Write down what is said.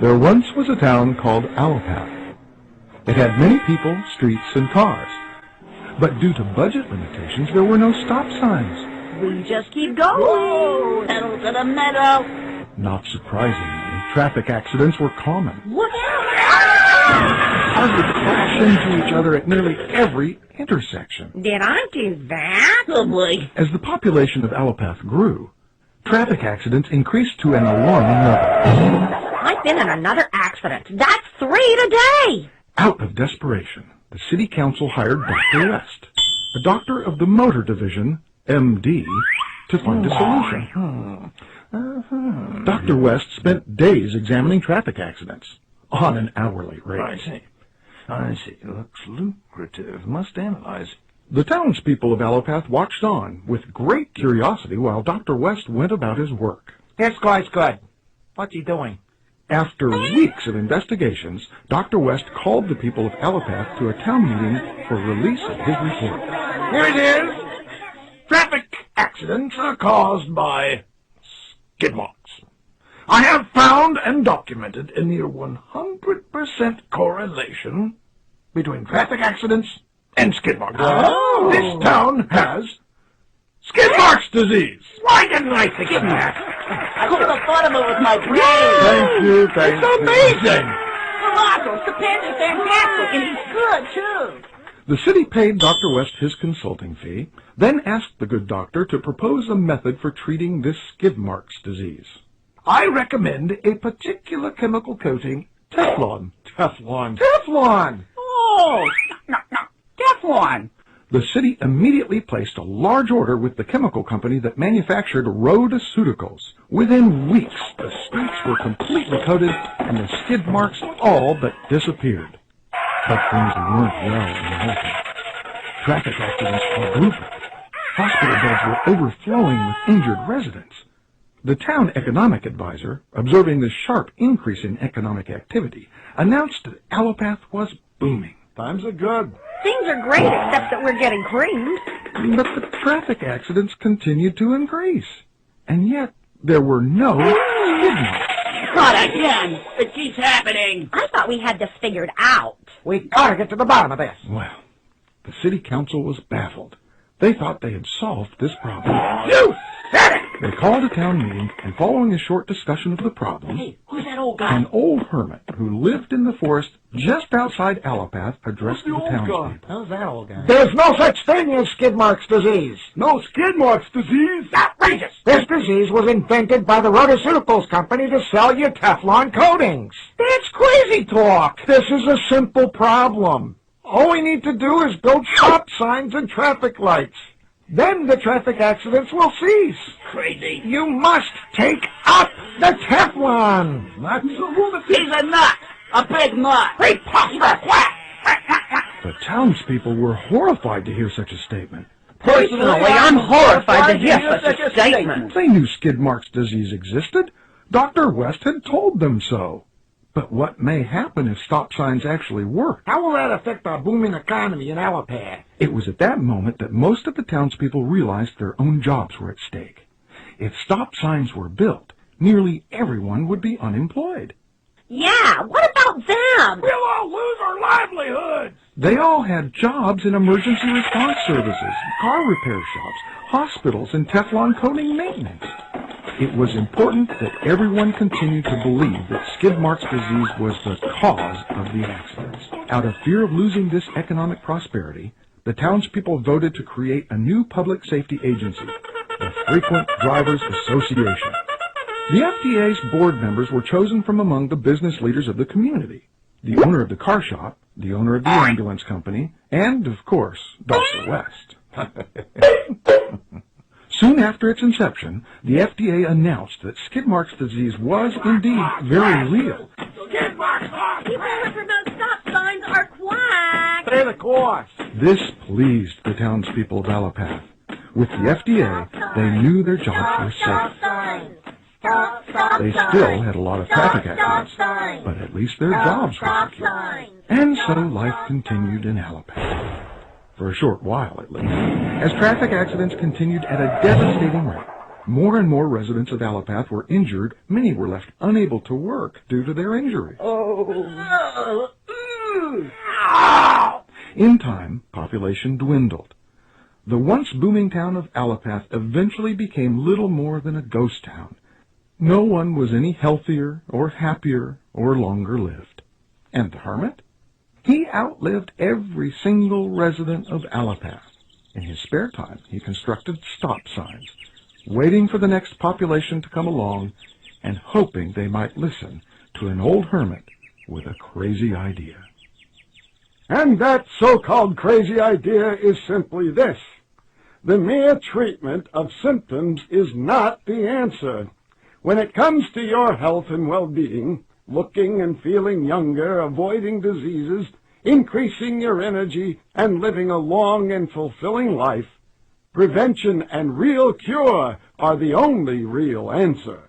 There once was a town called Allopath. It had many people, streets, and cars. But due to budget limitations, there were no stop signs. We just keep going. Pedal to the meadow. Not surprisingly, traffic accidents were common. Look out! Cars would crash into each other at nearly every intersection. Did I do that? Oh, boy. As the population of Allopath grew, traffic accidents increased to an alarming level. I've been in another accident. That's 3 today. Out of desperation, the city council hired Dr. West, a doctor of the motor division, MD, to find a solution. Dr. West spent days examining traffic accidents on an hourly rate. I see. Looks lucrative. Must analyze. The townspeople of Allopath watched on with great curiosity while Dr. West went about his work. This guy's good. What's he doing? After weeks of investigations, Dr. West called the people of Allopath to a town meeting for release of his report. Here it is. Traffic accidents are caused by skidmarks. I have found and documented a near 100% correlation between traffic accidents and skidmarks. Oh. This town has Skidmarks disease. Why didn't I think of that? I could have thought of it with my brain. Thank you, thank It's amazing. Marco's stupendous, fantastic, and he's good, too. The city paid Dr. West his consulting fee, then asked the good doctor to propose a method for treating this Skidmarks disease. I recommend a particular chemical coating, Teflon. Teflon. Teflon! Oh, no, Teflon. The city immediately placed a large order with the chemical company that manufactured Rhodoceuticals. Within weeks, the streets were completely coated and the skid marks all but disappeared. But things weren't well in the Allopath. Traffic accidents quadrupled. Hospital beds were overflowing with injured residents. The town economic advisor, observing the sharp increase in economic activity, announced that Allopath was booming. Times are good. Things are great, except that we're getting creamed. But the traffic accidents continued to increase. And yet, there were no skid marks. Not again. It keeps happening. I thought we had this figured out. We gotta get to the bottom of this. Well, the city council was baffled. They thought they had solved this problem. You said it! They called a town meeting, and following a short discussion of the problem, Hey, who's that old guy? an old hermit who lived in the forest just outside Allopath addressed the townspeople. Who's that old guy? There's no such thing as Skidmarks disease. No Skidmarks disease! Outrageous! This disease was invented by the Rhodoceuticals company to sell you Teflon coatings. That's crazy talk. This is a simple problem. All we need to do is build stop signs and traffic lights. Then the traffic accidents will cease. Crazy. You must take up the Teflon. Not so He's a nut. A big nut. preposterous. The townspeople were horrified to hear such a statement. Personally, I'm horrified to hear such a statement. They knew Skidmarks disease existed. Dr. West had told them so. But what may happen if stop signs actually work? How will that affect our booming economy in Allopath? It was at that moment that most of the townspeople realized their own jobs were at stake. If stop signs were built, nearly everyone would be unemployed. Yeah, what about them? We'll all lose our livelihoods. They all had jobs in emergency response services, car repair shops, hospitals, and Teflon coating maintenance. It was important that everyone continued to believe that Skidmarks disease was the cause of the accidents. Out of fear of losing this economic prosperity, the townspeople voted to create a new public safety agency, the Frequent Drivers Association. The FDA's board members were chosen from among the business leaders of the community, the owner of the car shop, the owner of the ambulance company, and, of course, Dr. West. Soon after its inception, the FDA announced that Skidmarks disease was indeed very real. Skidmarks! People who those stop signs are quack. Pay the cost. This pleased the townspeople of Allopath. With the FDA, they knew their jobs were safe. They still had a lot of traffic accidents, but at least their jobs were secure. And so life continued in Allopath. For a short while, at least, as traffic accidents continued at a devastating rate. More and more residents of Allopath were injured. Many were left unable to work due to their injury. In time, population dwindled. The once booming town of Allopath eventually became little more than a ghost town. No one was any healthier or happier or longer lived. And the hermit? He outlived every single resident of Allopath. In his spare time, he constructed stop signs, waiting for the next population to come along and hoping they might listen to an old hermit with a crazy idea. And that so-called crazy idea is simply this. The mere treatment of symptoms is not the answer. When it comes to your health and well-being, looking and feeling younger, avoiding diseases, increasing your energy, and living a long and fulfilling life, prevention and real cure are the only real answer.